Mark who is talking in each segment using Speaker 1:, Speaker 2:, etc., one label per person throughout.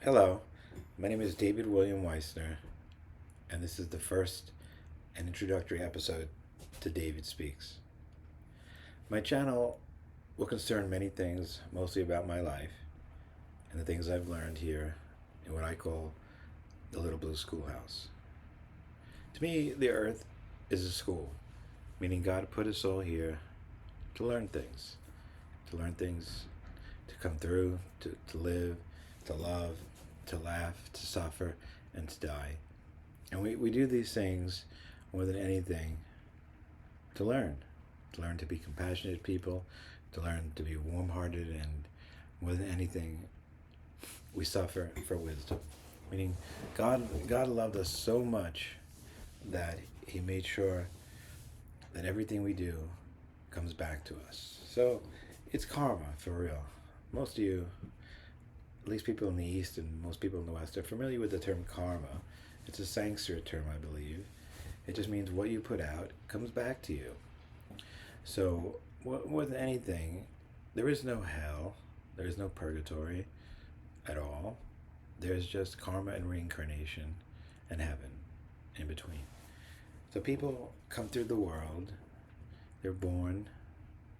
Speaker 1: Hello, my name is David William Weissner, and this is the first and introductory episode to David Speaks. My channel will concern many things, mostly about my life and the things I've learned here in what I call the Little Blue Schoolhouse. To me, the earth is a school, meaning God put us all here to learn things, to come through, to live, to love, to laugh, to suffer, and to die. And we do these things more than anything to learn to be compassionate people, to learn to be warm hearted, and more than anything, we suffer for wisdom. Meaning, God loved us so much that He made sure that everything we do comes back to us. So it's karma for real. Most of you, at least people in the East and most people in the West, are familiar with the term karma. It's a Sanskrit term, I believe. It just means what you put out comes back to you. So, more than anything, there is no hell, there is no purgatory at all. There's just karma and reincarnation and heaven in between. So, people come through the world, they're born,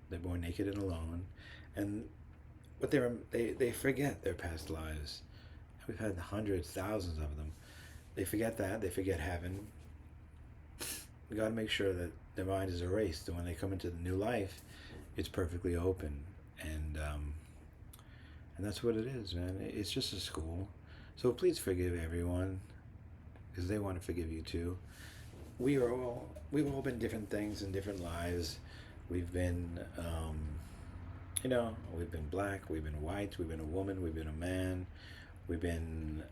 Speaker 1: naked and alone, and but they forget their past lives. We've had hundreds, thousands of them. They forget that. They forget heaven. We got to make sure that their mind is erased, and when they come into the new life, it's perfectly open, and that's what it is, man. It's just a school. So please forgive everyone, because they want to forgive you too. We've all been different things in different lives. We've been, we've been black, we've been white, we've been a woman, we've been a man, we've been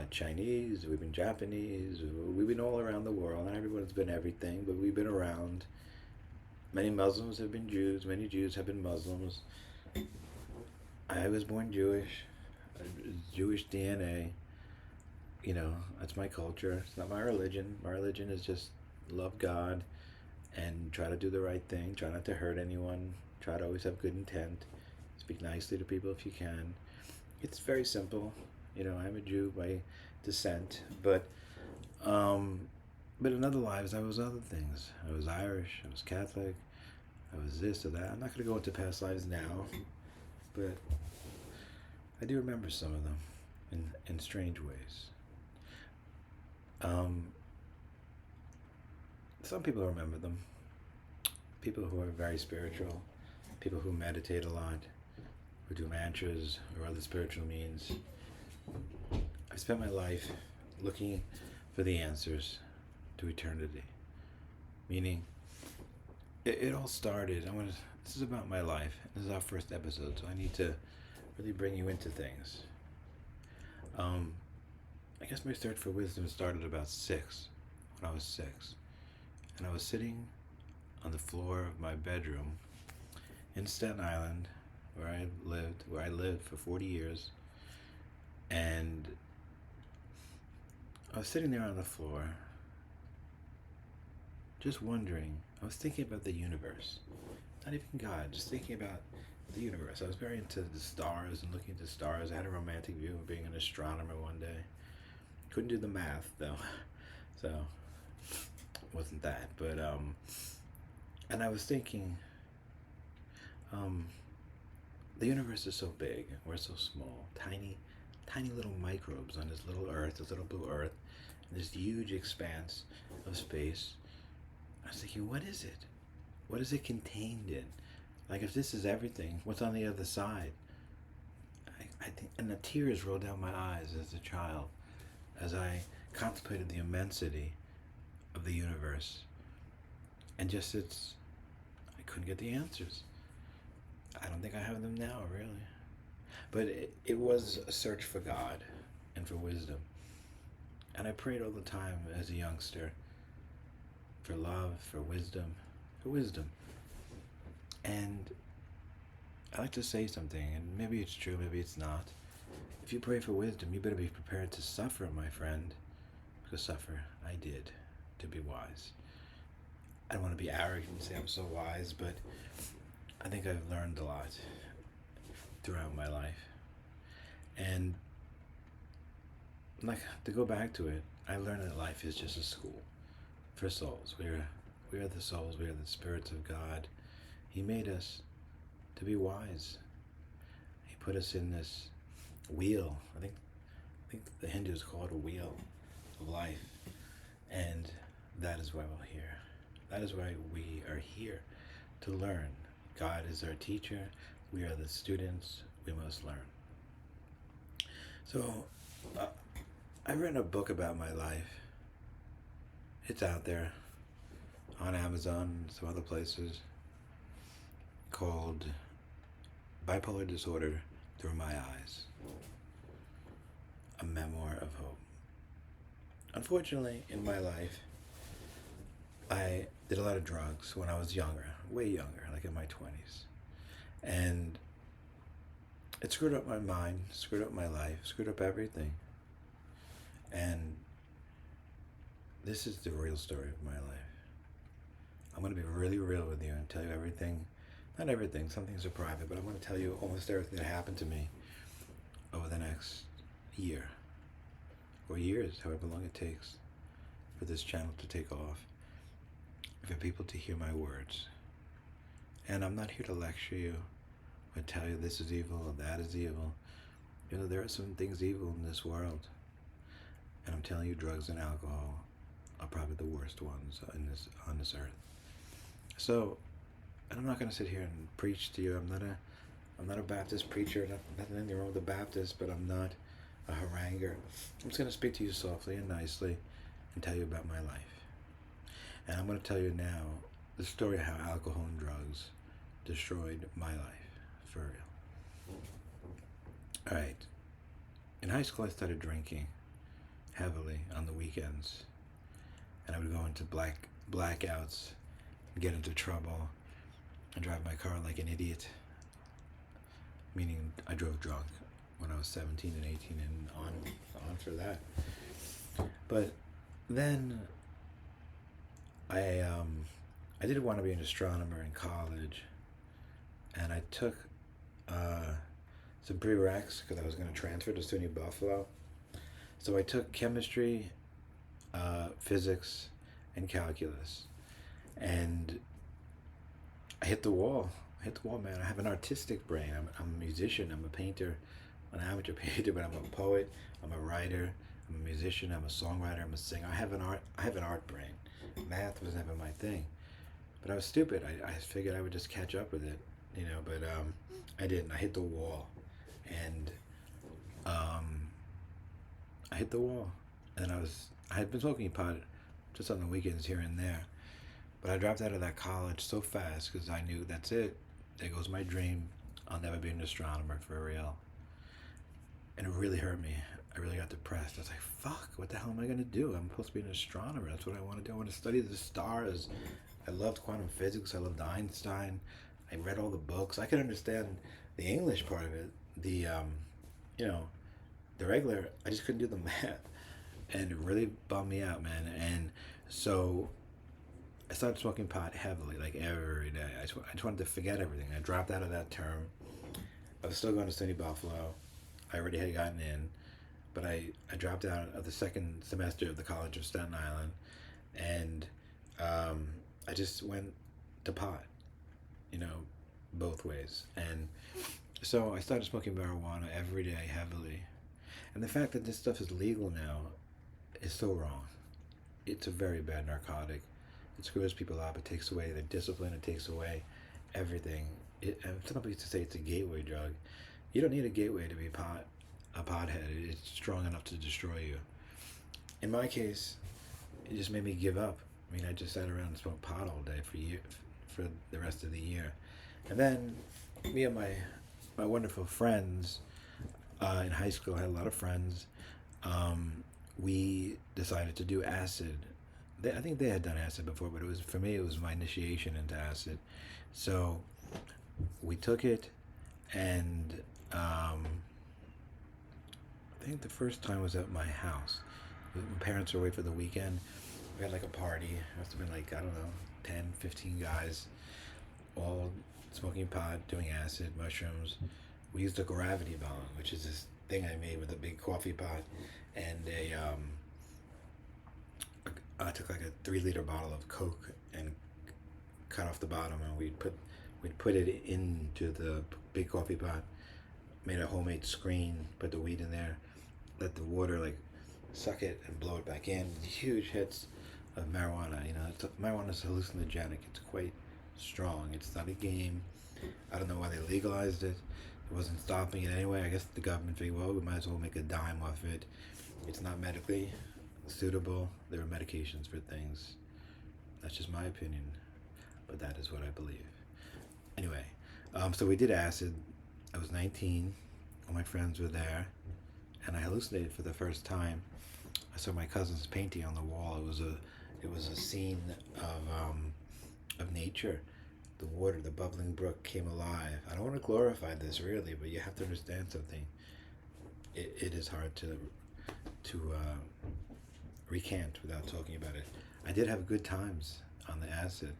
Speaker 1: Chinese, we've been Japanese, we've been all around the world. Not everyone's been everything, but we've been around. Many Muslims have been Jews, many Jews have been Muslims. I was born Jewish, Jewish DNA. That's my culture. It's not my religion. My religion is just love God and try to do the right thing. Try not to hurt anyone. Try to always have good intent. Speak nicely to people if you can. It's very simple. I'm a Jew by descent, but in other lives I was other things. I was Irish. I was Catholic. I was this or that. I'm not going to go into past lives now, but I do remember some of them in strange ways. Um, some people remember them. People who are very spiritual, people who meditate a lot, who do mantras or other spiritual means. I've spent my life looking for the answers to eternity. Meaning, it all started. This is about my life. This is our first episode, so I need to really bring you into things. I guess my search for wisdom started about when I was 6. And I was sitting on the floor of my bedroom in Staten Island, where I lived for 40 years. And I was sitting there on the floor, just wondering. I was thinking about the universe. Not even God, just thinking about the universe. I was very into the stars and looking at the stars. I had a romantic view of being an astronomer one day. Couldn't do the math, though. So, it wasn't that. But, and I was thinking, the universe is so big, we're so small, tiny little microbes on this little earth, this little blue earth, and this huge expanse of space. I was thinking, what is it? What is it contained in? Like, if this is everything, what's on the other side? I think, and the tears rolled down my eyes as a child, as I contemplated the immensity of the universe, and I couldn't get the answers. I don't think I have them now, really. But it was a search for God and for wisdom. And I prayed all the time as a youngster for love, for wisdom, for wisdom. And I like to say something, and maybe it's true, maybe it's not. If you pray for wisdom, you better be prepared to suffer, my friend. Because suffer, I did, to be wise. I don't want to be arrogant and say I'm so wise, but I think I've learned a lot throughout my life. And like, to go back to it, I learned that life is just a school for souls. We are the souls. We are the spirits of God. He made us to be wise. He put us in this wheel. I think the Hindus call it a wheel of life, and that is why we're here. That is why we are here, to learn. God is our teacher. We are the students. We must learn. So, I've written a book about my life. It's out there on Amazon and some other places, called Bipolar Disorder Through My Eyes, a memoir of hope. Unfortunately, in my life, I did a lot of drugs when I was younger, way younger, like in my 20s. And it screwed up my mind, screwed up my life, screwed up everything. And this is the real story of my life. I'm going to be really real with you and tell you everything. Not everything, some things are private, but I'm going to tell you almost everything that happened to me over the next year. Or years, however long it takes for this channel to take off. For people to hear my words. And I'm not here to lecture you or tell you this is evil or that is evil. You know, there are some things evil in this world. And I'm telling you, drugs and alcohol are probably the worst ones on this earth. So, and I'm not going to sit here and preach to you. I'm not a Baptist preacher. Nothing wrong with the Baptist, but I'm not a haranguer. I'm just going to speak to you softly and nicely and tell you about my life. And I'm going to tell you now the story of how alcohol and drugs destroyed my life, for real. All right. In high school, I started drinking heavily on the weekends. And I would go into blackouts, get into trouble, and drive my car like an idiot. Meaning I drove drunk when I was 17 and 18 and on for that. But then I did want to be an astronomer in college, and I took some prereqs because I was going to transfer to SUNY Buffalo. So I took chemistry, physics, and calculus, and I hit the wall. Man. I have an artistic brain. I'm a musician. I'm a painter, an amateur painter, but I'm a poet. I'm a writer. I'm a musician. I'm a songwriter. I'm a singer. I have an art brain. Math was never my thing, but I was stupid. I figured I would just catch up with it, you know. But I didn't. I hit the wall, and I hit the wall, and I had been smoking pot just on the weekends here and there, but I dropped out of that college so fast because I knew that's it. There goes my dream. I'll never be an astronomer for real. And it really hurt me. I really got depressed. I was like, fuck, what the hell am I going to do? I'm supposed to be an astronomer. That's what I want to do. I want to study the stars. I loved quantum physics. I loved Einstein. I read all the books. I could understand the English part of it. The, the regular, I just couldn't do the math. And it really bummed me out, man. And so I started smoking pot heavily, like every day. I just wanted to forget everything. I dropped out of that term. I was still going to SUNY Buffalo. I already had gotten in, but I dropped out of the second semester of the College of Staten Island, and I just went to pot, both ways. And so I started smoking marijuana every day heavily. And the fact that this stuff is legal now is so wrong. It's a very bad narcotic. It screws people up. It takes away their discipline. It takes away everything. Some people used to say it's a gateway drug. You don't need a gateway to be a pothead. It's strong enough to destroy you. In my case, it just made me give up. I mean, I just sat around and smoked pot all day for the rest of the year. And then me and my wonderful friends in high school, I had a lot of friends. We decided to do acid. I think they had done acid before, but for me, it was my initiation into acid. So we took it, and I think the first time was at my house. My parents were away for the weekend. We had like a party. It must have been like, I don't know, 10, 15 guys, all smoking pot, doing acid, mushrooms. We used a gravity bong, which is this thing I made with a big coffee pot and I took like a 3 liter bottle of Coke and cut off the bottom, and we'd put it into the big coffee pot, made a homemade screen, put the weed in there, let the water like suck it and blow it back in. Huge hits of marijuana. Marijuana is hallucinogenic. It's quite strong. It's not a game. I don't know why they legalized it. It wasn't stopping it anyway. I guess the government figured, well, we might as well make a dime off it. It's not medically suitable. There are medications for things. That's just my opinion, but that is what I believe. Anyway, so we did acid. I was 19. All my friends were there, and I hallucinated for the first time. I saw my cousin's painting on the wall. It was a scene of nature. The water, the bubbling brook came alive. I don't want to glorify this really, but you have to understand something. It is hard to recant without talking about it. I did have good times on the acid.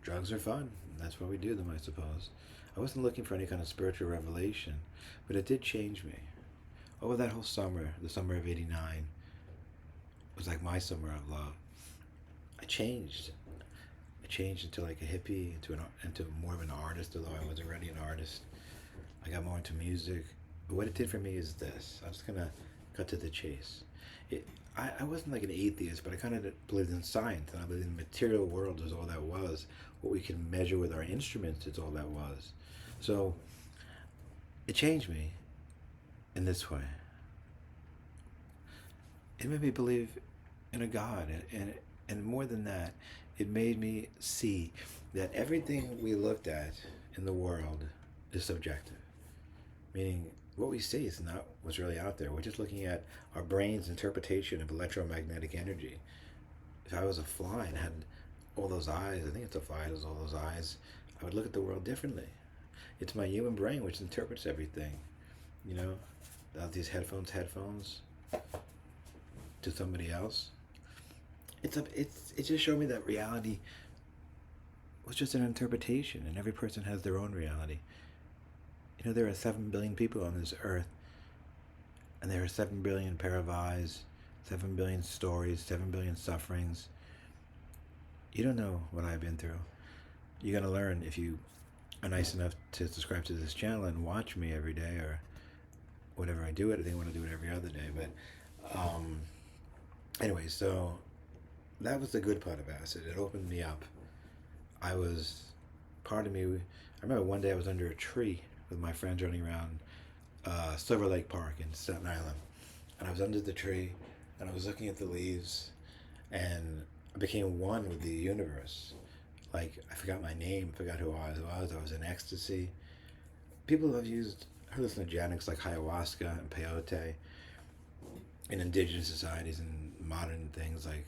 Speaker 1: Drugs are fun. That's why we do them, I suppose. I wasn't looking for any kind of spiritual revelation, but it did change me. Over that whole summer, the summer of '89, was like my summer of love. I changed. I changed into like a hippie, into more of an artist, although I was already an artist. I got more into music. But what it did for me is this. I'm just gonna cut to the chase. I wasn't like an atheist, but I kind of believed in science, and I believed in the material world is all that was. What we can measure with our instruments is all that was. So it changed me in this way. It made me believe in a God, and more than that, it made me see that everything we looked at in the world is subjective. Meaning, what we see is not what's really out there. We're just looking at our brain's interpretation of electromagnetic energy. If I was a fly and had all those eyes, I think it's a fly that has all those eyes, I would look at the world differently. It's my human brain which interprets everything. These headphones to somebody else. It just showed me that reality was just an interpretation, and every person has their own reality. There are 7 billion people on this earth, and there are 7 billion pair of eyes, 7 billion stories, 7 billion sufferings. You don't know what I've been through. You're going to learn if you are nice enough to subscribe to this channel and watch me every day, or whatever I do it. I think I want to do it every other day. But anyway, so that was the good part of acid. It opened me up. Part of me, I remember one day I was under a tree with my friends running around Silver Lake Park in Staten Island. And I was under the tree, and I was looking at the leaves, and I became one with the universe. Like, I forgot my name, forgot who I was. I was in ecstasy. People have used hallucinogenics like ayahuasca and peyote in indigenous societies and modern things like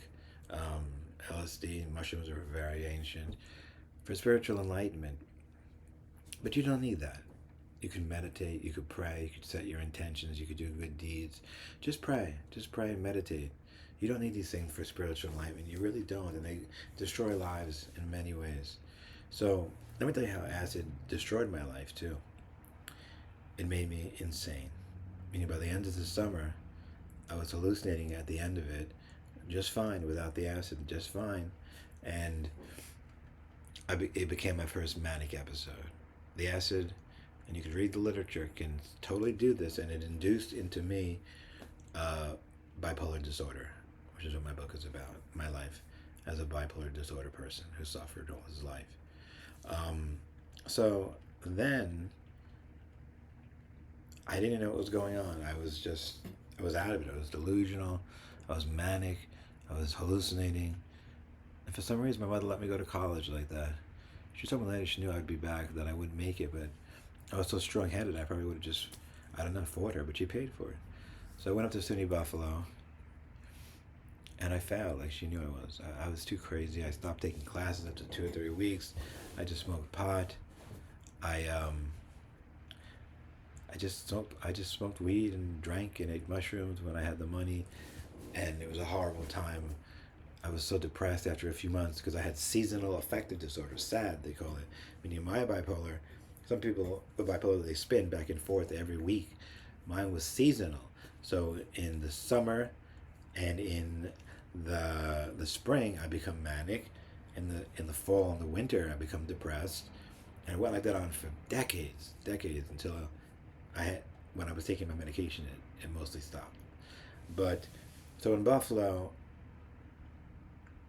Speaker 1: LSD. Mushrooms are very ancient for spiritual enlightenment. But you don't need that. You can meditate, you could pray, you could set your intentions, you could do good deeds. Just pray and meditate. You don't need these things for spiritual enlightenment. You really don't, and they destroy lives in many ways. So let me tell you how acid destroyed my life too. It made me insane. Meaning by the end of the summer, I was hallucinating at the end of it just fine without the acid, just fine. And it became my first manic episode. The acid, and you could read the literature, can totally do this, and it induced into me bipolar disorder, which is what my book is about, my life as a bipolar disorder person who suffered all his life. So then I didn't know what was going on. I was out of it. I was delusional. I was manic. I was hallucinating. And for some reason, my mother let me go to college like that. She told me later she knew I'd be back, that I wouldn't make it, but I was so strong-headed, I probably would have just, fought her, but she paid for it. So I went up to SUNY Buffalo, and I failed like she knew I was. I was too crazy. I stopped taking classes after 2 or 3 weeks. I just smoked pot. I just smoked weed and drank and ate mushrooms when I had the money, and it was a horrible time. I was so depressed after a few months because I had seasonal affective disorder, SAD they call it. Meaning my bipolar, some people with bipolar, they spin back and forth every week. Mine was seasonal. So in the summer and in the spring, I become manic. In the fall and the winter, I become depressed, and it went like that on for decades until I had when I was taking my medication, it mostly stopped. But so in Buffalo,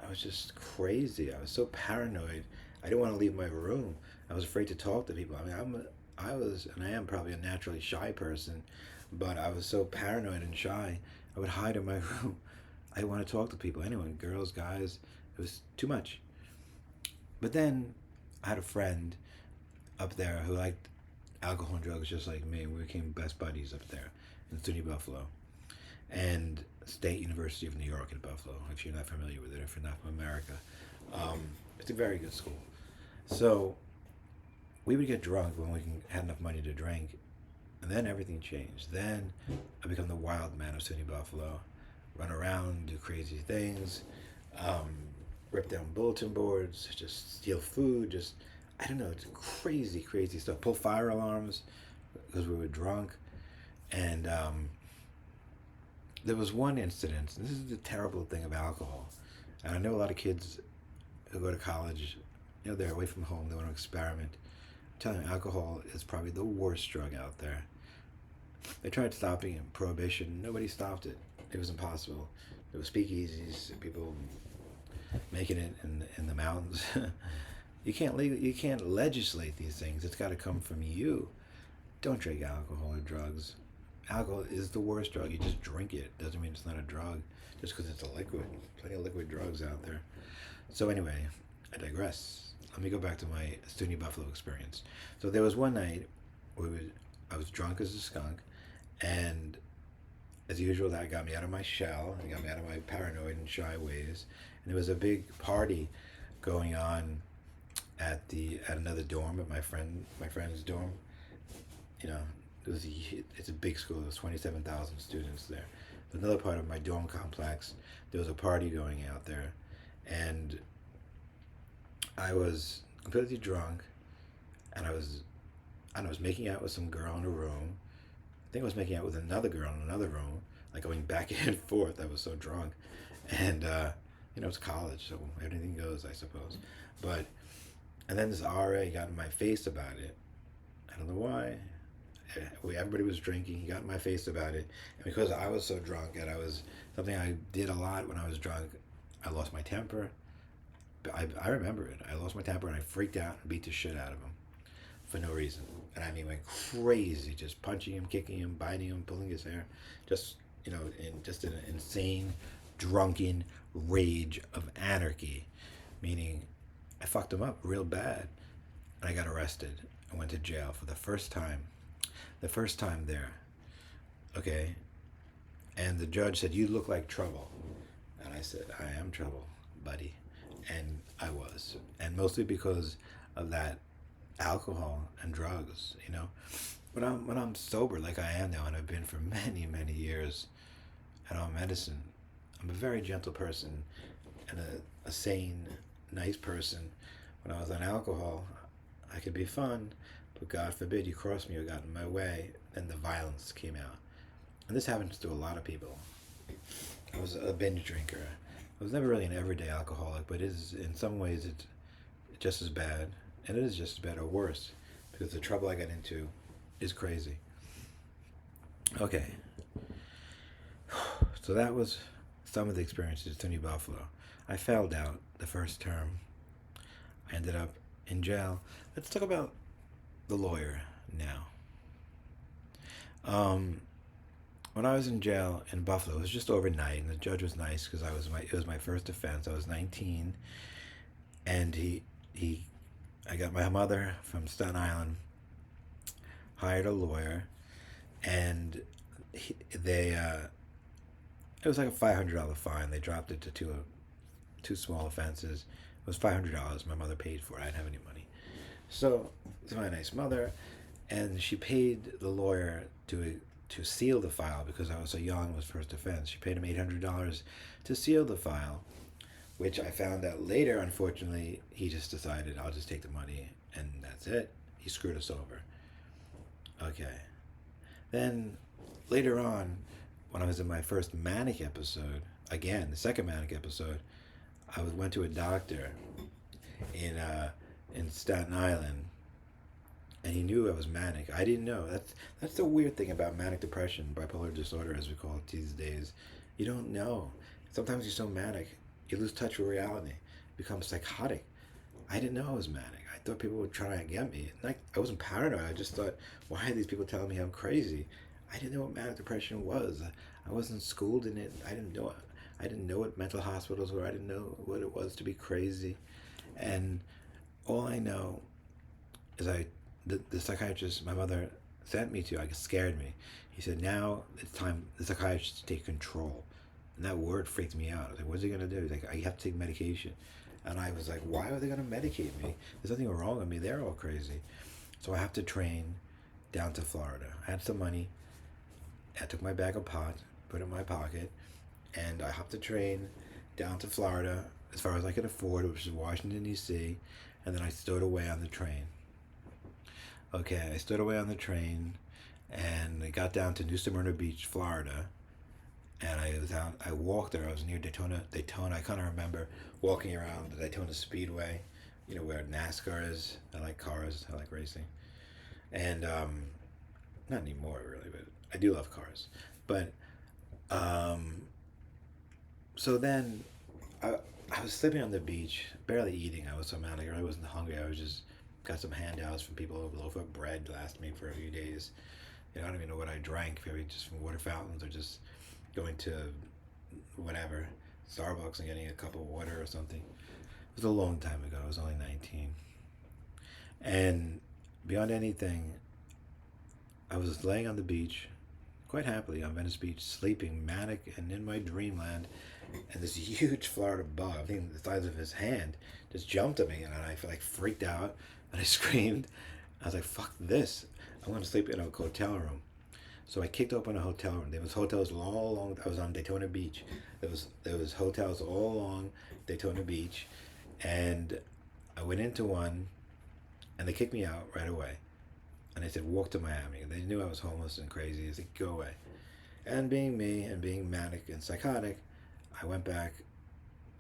Speaker 1: I was just crazy. I was so paranoid. I didn't want to leave my room. I was afraid to talk to people. I mean, I was, and I am probably a naturally shy person, but I was so paranoid and shy. I would hide in my room. I didn't want to talk to people, anyone, girls, guys. It was too much. But then I had a friend up there who liked alcohol and drugs just like me. We became best buddies up there in SUNY Buffalo and State University of New York in Buffalo. If you're not familiar with it, if you're not from America, it's a very good school. So we would get drunk when we had enough money to drink, and then everything changed. Then I become the wild man of SUNY Buffalo, run around, do crazy things, um, rip down bulletin boards, just steal food, just I don't know, it's crazy, crazy stuff. Pull fire alarms because we were drunk, and there was one incident. And this is the terrible thing of alcohol, and I know a lot of kids who go to college, they're away from home, they want to experiment. I'm telling you, alcohol is probably the worst drug out there. They tried stopping it, prohibition. Nobody stopped it. It was impossible. There was speakeasies, people making it in the mountains. You can't legislate these things. It's got to come from you. Don't drink alcohol or drugs. Alcohol is the worst drug. You just drink it. Doesn't mean it's not a drug just because it's a liquid. Plenty of liquid drugs out there. So anyway, I digress. Let me go back to my SUNY Buffalo experience. So there was one night where I was drunk as a skunk, and as usual, that got me out of my shell. It got me out of my paranoid and shy ways. And there was a big party going on at another dorm, at my friend's dorm. You know, it's a big school. There's 27,000 students there. Another part of my dorm complex, there was a party going out there, and I was completely drunk, and I was making out with some girl in a room. I think I was making out with another girl in another room, like going back and forth. I was so drunk, and it's college, so anything goes, I suppose. But and then this RA got in my face about it. I don't know why. Everybody was drinking. He got in my face about it, and because I was so drunk, and I was something I did a lot when I was drunk, I lost my temper. I remember it. I lost my temper and I freaked out and beat the shit out of him for no reason. And I mean, went crazy, just punching him, kicking him, biting him, pulling his hair, just just an insane, drunken rage of anarchy, meaning I fucked him up real bad, and I got arrested. I went to jail for the first time there. Okay, and the judge said, "You look like trouble," and I said, "I am trouble, buddy." And I was, and mostly because of that alcohol and drugs. When I'm sober like I am now, and I've been for many years, and on medicine, I'm a very gentle person and a sane, nice person. When I was on alcohol, I could be fun, but God forbid you cross me or got in my way, then the violence came out. And this happens to a lot of people. I was a binge drinker. I was never really an everyday alcoholic, but in some ways it's just as bad, and it is just as bad or worse, because the trouble I got into is crazy. Okay, so that was some of the experiences at SUNY Buffalo. I failed out the first term. I ended up in jail. Let's talk about the lawyer now. When I was in jail in Buffalo, it was just overnight, and the judge was nice because it was my first offense. I was 19, and I got my mother from Staten Island, hired a lawyer, and it was like a $500 fine. They dropped it to two small offenses. It was $500. My mother paid for it. I didn't have any money, so it's my nice mother, and she paid the lawyer to seal the file because I was so young. It was first offense. She paid him $800 to seal the file, which I found out later. Unfortunately, he just decided I'll just take the money and that's it. He screwed us over. Okay, then later on, when I was in my first manic episode, again, the second manic episode, went to a doctor in Staten Island, and he knew I was manic. I didn't know. That's the weird thing about manic depression, bipolar disorder, as we call it these days. You don't know. Sometimes you're so manic, you lose touch with reality, become psychotic. I didn't know I was manic. I thought people would try to get me. Like, I wasn't paranoid. I just thought, why are these people telling me I'm crazy? I didn't know what manic depression was. I wasn't schooled in it. I didn't know it. I didn't know what mental hospitals were. I didn't know what it was to be crazy. And all I know is the psychiatrist my mother sent me to, I scared me. He said, now it's time the psychiatrist to take control. And that word freaked me out. I was like, what's he going to do? He's like, you have to take medication. And I was like, why are they going to medicate me? There's nothing wrong with me. They're all crazy. So I have to train down to Florida. I had some money. I took my bag of pot, put it in my pocket, and I hopped the train down to Florida as far as I could afford, which is Washington, D.C., and then I stowed away on the train. Okay, I stowed away on the train, and I got down to New Smyrna Beach, Florida, and I walked there. I was near Daytona. I kind of remember walking around the Daytona Speedway, where NASCAR is. I like cars. I like racing. And not anymore, really, but I do love cars. But so then I was sleeping on the beach, barely eating. I was so manic. I really wasn't hungry. I was just got some handouts from people. A loaf of bread lasted me for a few days. I don't even know what I drank. Maybe just from water fountains or just going to whatever, Starbucks and getting a cup of water or something. It was a long time ago. I was only 19. And beyond anything, I was laying on the beach, quite happily on Venice Beach, sleeping, manic and in my dreamland, and this huge Florida bug, I think the size of his hand, just jumped at me, and I freaked out, and I screamed. I was like, fuck this. I'm going to sleep in a hotel room. So I kicked open a hotel room. There was hotels all along. I was on Daytona Beach. There was hotels all along Daytona Beach, and I went into one, and they kicked me out right away. And they said, walk to Miami. They knew I was homeless and crazy. They said, go away. And being me and being manic and psychotic, I went back.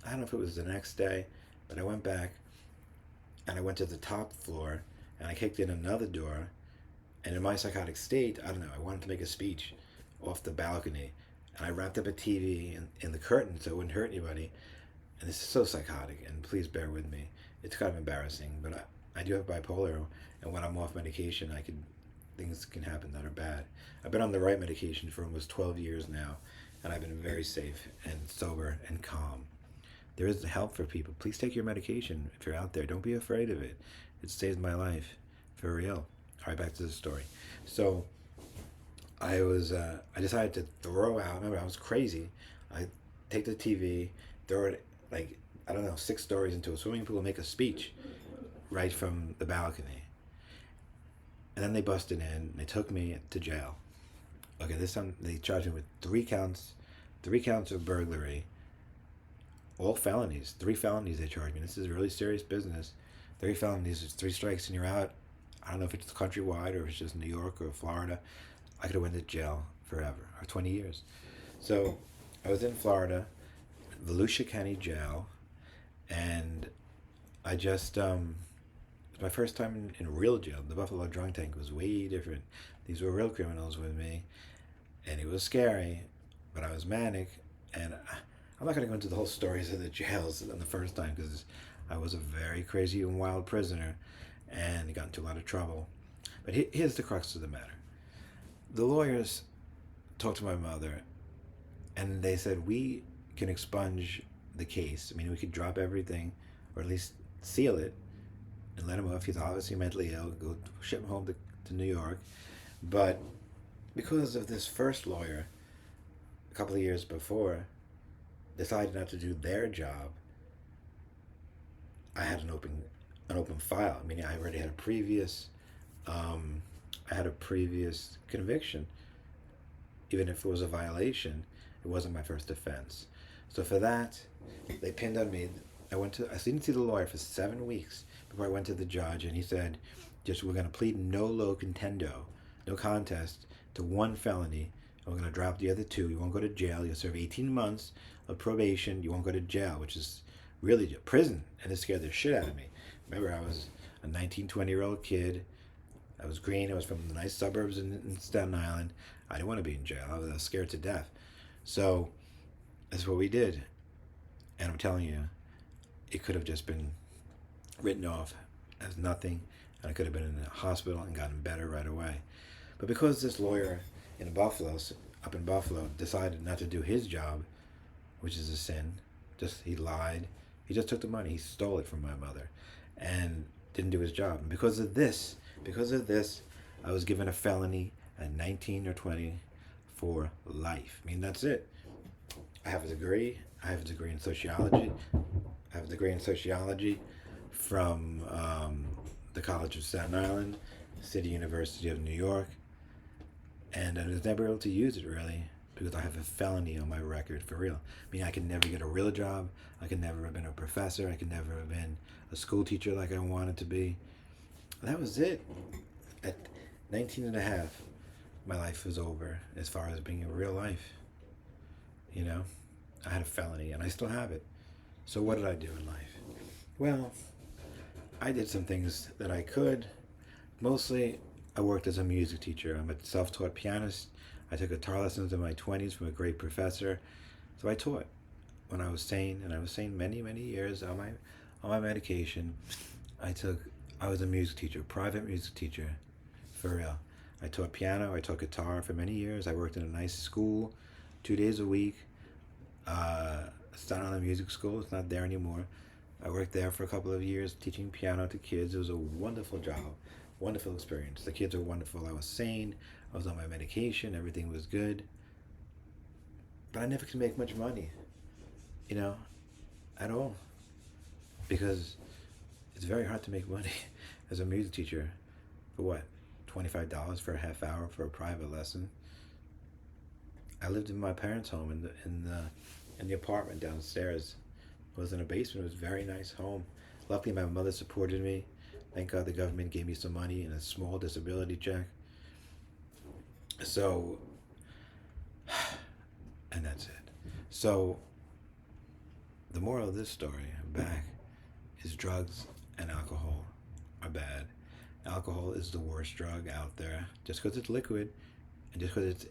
Speaker 1: I don't know if it was the next day, but I went back, and I went to the top floor, and I kicked in another door. And in my psychotic state, I don't know, I wanted to make a speech off the balcony. And I wrapped up a TV in the curtain so it wouldn't hurt anybody. And this is so psychotic, and please bear with me. It's kind of embarrassing, but I do have bipolar, and when I'm off medication, things can happen that are bad. I've been on the right medication for almost 12 years now, and I've been very safe and sober and calm. There is help for people. Please take your medication if you're out there. Don't be afraid of it. It saved my life, for real. All right, back to the story. So I decided to throw out, remember I was crazy. I take the TV, throw it like, I don't know, 6 stories into a swimming pool and make a speech right from the balcony. And then they busted in, they took me to jail. Okay, this time they charged me with 3 counts of burglary, all felonies, 3 felonies they charged me. This is really serious business. 3 felonies, 3 strikes and you're out. I don't know if it's countrywide or if it's just New York or Florida. I could have went to jail forever, or 20 years. So I was in Florida, Volusia County Jail, and I just, it was my first time in real jail. The Buffalo drunk tank was way different. These were real criminals with me, and it was scary, but I was manic, and I'm not going to go into the whole stories of the jails in the first time, because I was a very crazy and wild prisoner, and got into a lot of trouble. But here's the crux of the matter. The lawyers talked to my mother, and they said, we can expunge the case. I mean, we could drop everything, or at least seal it, and let him off. He's obviously mentally ill. Go ship him home to New York. But because of this first lawyer, a couple of years before, decided not to do their job, I had an open file. I mean, I already had a previous conviction. Even if it was a violation, it wasn't my first offense. So for that, they pinned on me. I didn't see the lawyer for 7 weeks before I went to the judge, and he said, we're going to plead no low contendo, no contest to 1 felony We're going to drop the other two. You won't go to jail. You'll serve 18 months of probation. You won't go to jail, which is really prison. And it scared the shit out of me. Remember, I was a 19, 20-year-old kid. I was green. I was from the nice suburbs in Staten Island. I didn't want to be in jail. I was scared to death. So that's what we did. And I'm telling you, it could have just been written off as nothing. And I could have been in a hospital and gotten better right away. But because this lawyer up in Buffalo, decided not to do his job, which is a sin, he lied. He just took the money. He stole it from my mother and didn't do his job. And because of this, I was given a felony at 19 or 20 for life. I mean, that's it. I have a degree. I have a degree in sociology. From the College of Staten Island, City University of New York. And I was never able to use it, really, because I have a felony on my record, for real. I mean, I could never get a real job. I could never have been a professor. I could never have been a school teacher like I wanted to be. That was it. At 19 and a half, my life was over as far as being a real life. You know, I had a felony, and I still have it. So what did I do in life? Well, I did some things that I could. Mostly, I worked as a music teacher. I'm a self-taught pianist. I took guitar lessons in my 20s from a great professor. So I taught when I was sane, and I was sane many, many years on my medication. I was a music teacher, private music teacher, for real. I taught piano, I taught guitar for many years. I worked in a nice school, 2 days a week. Staten Island Music School, it's not there anymore. I worked there for a couple of years teaching piano to kids. It was a wonderful job, wonderful experience. The kids were wonderful. I was sane. I was on my medication. Everything was good. But I never could make much money, at all. Because it's very hard to make money as a music teacher. For what? $25 for a half hour for a private lesson. I lived in my parents' home in the apartment downstairs. It was in a basement. It was a very nice home. Luckily, my mother supported me. Thank God the government gave me some money and a small disability check. So, and that's it. So, the moral of this story, back, is drugs and alcohol are bad. Alcohol is the worst drug out there. Just because it's liquid, and just because it's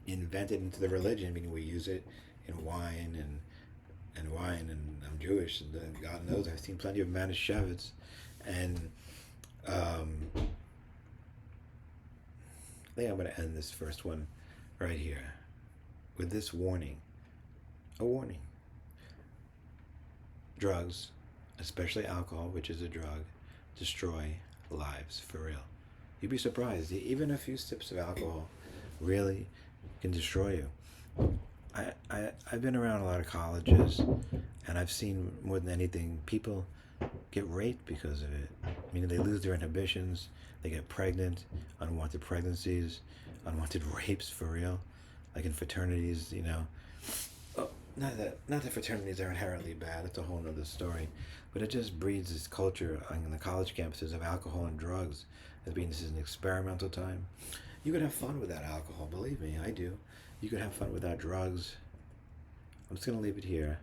Speaker 1: invented into the religion, meaning we use it in wine and I'm Jewish, and God knows I've seen plenty of Manischewitz, and I think I'm going to end this first one right here with this warning. A warning. Drugs, especially alcohol, which is a drug, destroy lives, for real. You'd be surprised. Even a few sips of alcohol really can destroy you. I've been around a lot of colleges, and I've seen more than anything, people get raped because of it. I mean, they lose their inhibitions, they get pregnant, unwanted pregnancies, unwanted rapes, for real. Like in fraternities, Oh, not that fraternities are inherently bad, it's a whole other story. But it just breeds this culture on the college campuses of alcohol and drugs as being this is an experimental time. You could have fun without alcohol, believe me, I do. You could have fun without drugs. I'm just going to leave it here.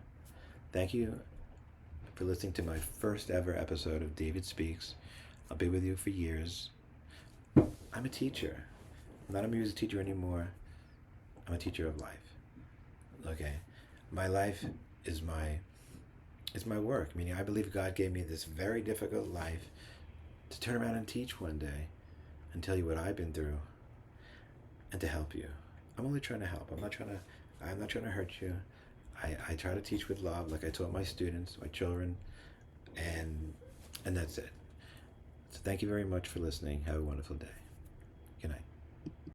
Speaker 1: Thank you for listening to my first ever episode of David Speaks. I'll be with you for years. I'm a teacher. I'm not a music teacher anymore. I'm a teacher of life. Okay? My life is my work. Meaning I believe God gave me this very difficult life to turn around and teach one day and tell you what I've been through and to help you. I'm only trying to help. I'm not trying to hurt you. I try to teach with love, like I taught my students, my children, and that's it. So thank you very much for listening. Have a wonderful day. Good night.